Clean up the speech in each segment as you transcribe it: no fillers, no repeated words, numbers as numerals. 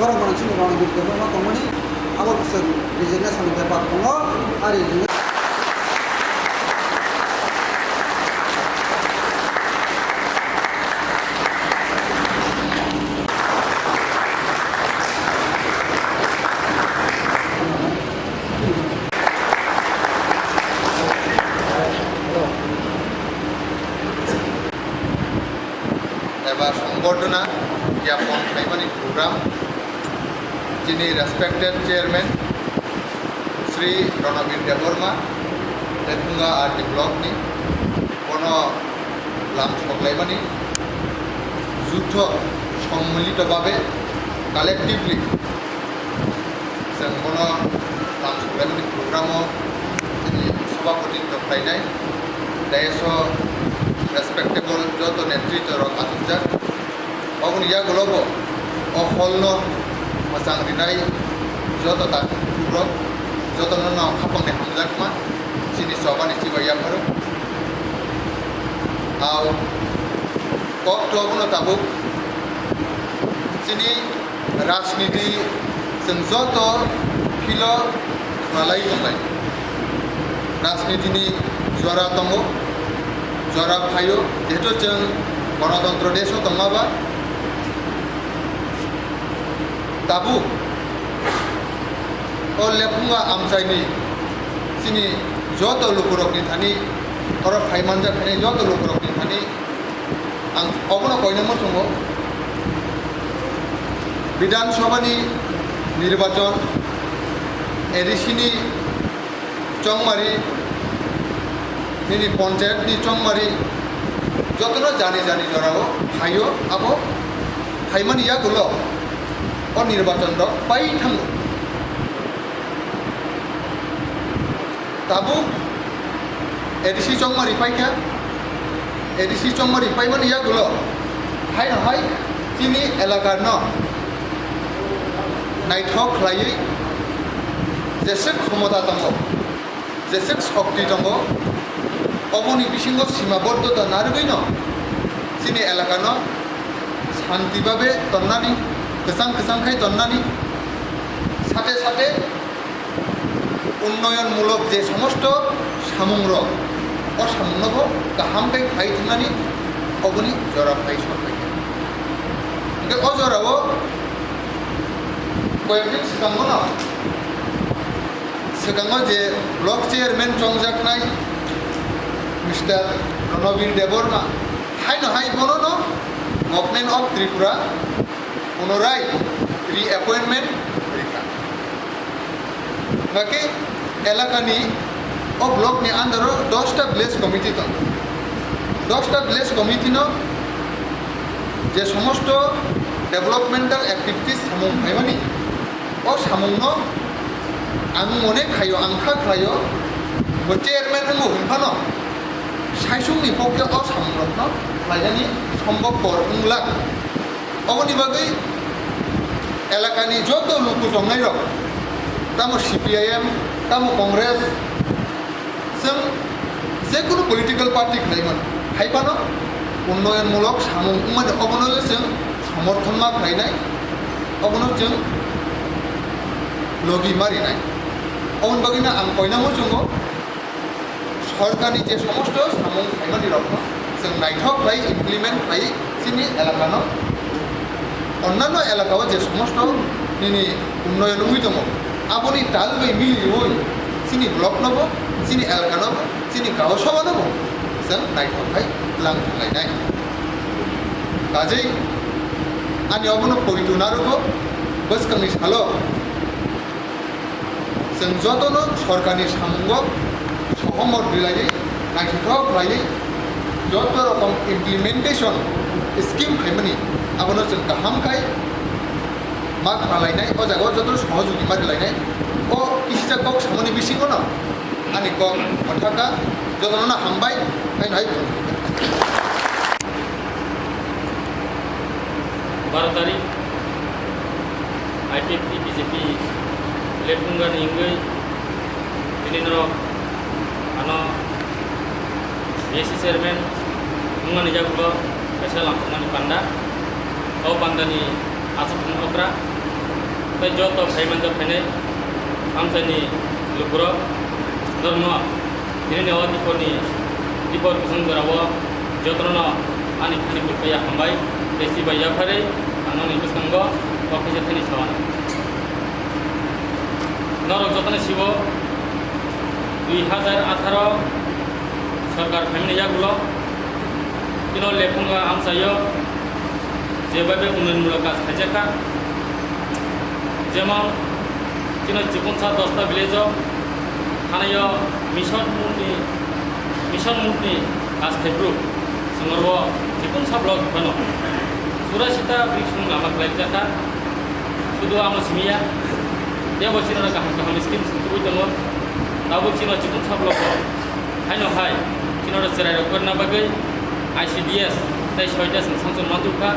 borok mana sini orang gitu memang komuni awal besar rezekinya sama dapat pengo hari ini. এবার সংবর্ধনা জ্ঞাপন খাইমানি program যিনি respected chairman Shri Ranbir Debbarma লেথুঙ্गा आरटी ब्लकनि কোনো লাম সগলাইমানি যুদ্ধ সম্মিলিতভাবে কালেক্টিভলি जों কোনো লাম সগলাইমানি প্রোগ্রামও সভাপতিত্ব খাইনাय दायस रेसपेक्टेबल যত নেতৃত্ব রক আতুজাক অবন ইয়া গলব অহল্ল মোজাং রিনাই যত তা রক যত নন খাপংনে হামজাকমা সিনি সবানি চিবাইয়া ফর আও কক তবন তাবুক সিনি রাজনীতি जों যত ফিল মালাই দंलाय राजनीतिनि जरा दङ जरा फायो जिहेतु जों गणतन्त्र देशआव दङाबा दाबो लेफुङा आमसाइनि सिनि जत लुकुरकनि थानि और फाइमानजा थानि जत लुकुरकनि थानि आं अबनो कयनमो सङो विधानसभानि निर्वाचन एडिसिनि चंमारी निनी पंचायत नि चंमारी जतनो जानी जानी जराओ हायो आबो हाइमान या गुलो और निर्वाचन द पाई थांगो ताबु एडिसि चंमारी पाइका एडिसि चंमारी पाइमान या गुलो हाय हाय तिनि एलाकार न नाइथक लायै जेसे क्षमता दङ जेसे शक्ति दङ अबनि बिसिंग सीमाबद्धता नारगैन सिनि एलाकानो शान्तिभावे तन्नानि गोसां गोसांखाय तन्नानि साथे साथे उन्नयनमूलक जे समस्त सामुंर और सामुंनबो गाहामखाय फाय थांनानि अबनि जरा फाय सरखाय ओंखाय अजराव कयेकदिन सिगाङाव जे ब्लक चेयारमैन चंजाकनाय मिस्टर रणबीर देबबर्मा हाय बननो गवर्नमेंट ऑफ त्रिपुरा पुनराय रिएपॉइंटमेंट रिखा बाकी एलाकानि ओ ब्लकनि आन्दाराव 10टा विलेज कमिटी दं 10टा विलेज कमिटिनो जे समस्त डेभलपमेंटल एक्टिविटीज सामुं हायमानि ओ सामुंनो आं मने खायो आंखा खायो चेयारमैन हंगो हिंफानो साइसुंनि पक्षे असामरत्न लायनानि सम्भबपर उंला अबनि बागै एलाकानि जत लुकु दंनाय रक तामो सीपीआईएम तामो कांग्रेस जों जेकुनु पलिटिकल पार्टी खालायमोन हायफानो उन्नयनमूलक सामुं माने अबनो जों समर्थन मा खालायनाय अबनो जों लगी मारिनाय अबन बागैना आं कयनांगौ जोङो सरकारनि जे समस्त सामुं खायमानि रक जों नायथक लाई इमप्लिमेंट खाय सिनि एलाकानो अन्यान्य एलाकाव जे समस्त निनि उन्नयन हुई दङ आबनि तालबै मिलियै सिनि ब्लक नबो सिनि एलाकानबो सिनि गाव सभानबो जों नायथक खाय लां खालायनाय गाजै आनि अबनो पयतुनारबो बसकांनि सालो जों जतनो सरकारनि सामुंगो सहमत बिलायै नायथक लायै जत रकम इमप्लिमेंटेशन स्कीम खायमानि आबनो जों गाहामखाय मा खालायनाय अ जागाव जत सहयोगी मारिलायनाय अ किसिजा कक सामनि बिसिङाव न आनि कक अथाका जतनो हामबाय आइनाय भारतारि आईटीपी बीजेपी लेफुंगा निंगै दिनिनो आनो बीएससी चेयरमैन मुंगानि जागुलो पेसा लांफानानि पान्डा औ पान्डानि आसुफुं अक्रा tei joto phaimanjak phainai amchaini lukuro norno ini dipor kusung garawo jotono ani khani purkaya hambai besi baya phare anoni kusanggo office thani sawana norok jotone sibo 2018 সরকার family ইয়াগুলো কিনো লেখুঙ্গা আমসাইও যেভাবে উন্নয়নমূলক কাজ খাইজাকা যেমন কিনো চিকুনসা 10টা village থানায় mission মুটনি কাজ খাইব্রু সঙ্গর্ব চিকুনসা ব্লক ফানো 84টা ব্রিক্সুং লামা খাইজাকা শুধু আমো সিমিয়া দেবো চিনো গাহাম গাহাম স্কিম সুতুই দङ दाबो चिनो चिकुनसा ब्लक हाइनो हाय चिनो चेराय करना बागै ICDS तै 6टा संसद मानदुखा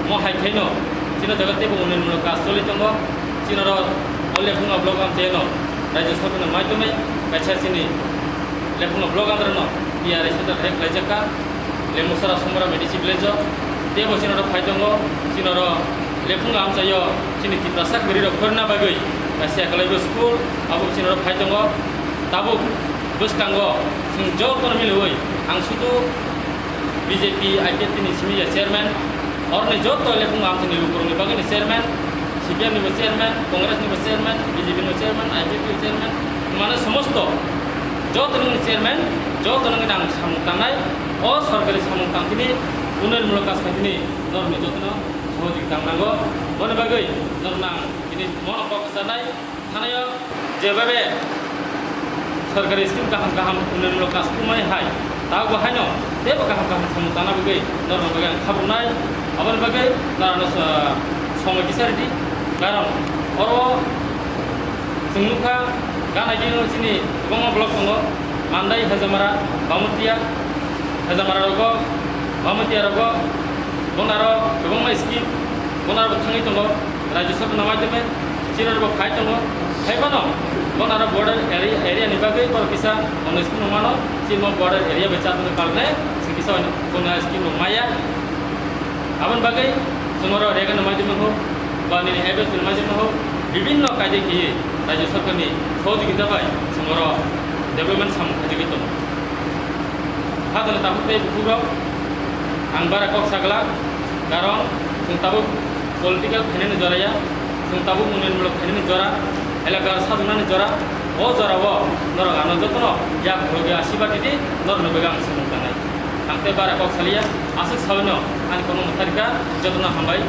म हाइखैनो चिनो जगतेबो उन्नयनमूलक काज चलि दङ चिनो लेफुङा ब्लक आम चेनो राज्य सरकारनि माध्यमे काछासिनि लेफुङा ब्लक आन्द्रनो PRS दा हेक लाइजाका लेमुसरा समरा मेडिसि भिलेज देबो चिनो फाइ दङ चिनो लेफुङा आम चायो चिनि तिप्रासा गरि करना बागै Kasih kalau ibu school, abu cina orang faham tunggu, tabu bus kanggo, jauh tu nampi luai, angsutu BJP, IPT ni sini ya chairman, orang ni jauh tu lepung am sini lukurung ni bagi ni chairman, CPM ni chairman, Kongres ni chairman, BJP ni chairman, IPT ni chairman, mana semua tu, jauh tu ni chairman, jauh tu ni dang samung tangai, oh सरकारी samung tang ini, unnayonmulok kaজ ini, nor ni jauh tu no, সহযোগিতা tang nanggo, mana bagai, nor nang ini মন প্রকাশনায় থানায় যেভাবে সরকারি scheme গাহাম গাহাম উন্নয়নমূলক কাজ কুমাই high তা বাহাইনো তেবো গাহাম গাহাম সমতানা বাগै নরম বাগै খাবুনাই আবার বাগै নারানো সময় বিচারিটি কারণ অর जोंनुखा गानाय दिनो चिनि गोबां ब्लक दङ मान्दाय हाजामारा बामुतिया हाजामारा रग बामुतिया रग बनारो गोबां स्किम बनारो थाङै दङ राज्य सरकार माध्यमे चिररबो फाइ दङ फाइबानो बनारो बॉर्डर एरिया नि बागै पर किसा अन स्किम नमानो चिनो बॉर्डर एरिया बेचातनो कालने सिकिसा कोना स्किम माया आबन बागै जोंरो रेगान माध्यमे हो बानि हेबेस माध्यमे हो विभिन्न कायदे कि राज्य सरकारनि सहयोगिता बाय जोंरो डेभलपमेन्ट साम खाजगै दङ हादन ताबुते बुकुरो आं बारा कक सागला कारण जों ताबु पलिटिकल फाइनेन्स जराया जों ताबु उन्नयनमूलक फाइनेन्स जरा एलाकार साधुनानि जरा ओ जरावो नरक आनो जतनो या भोगे आसिबादिदि नरनो बेगां सुमुंतानाय आंते बारा कक सालिया आसक सावनो आनि कोनो मुतारिका जतनो हामबाय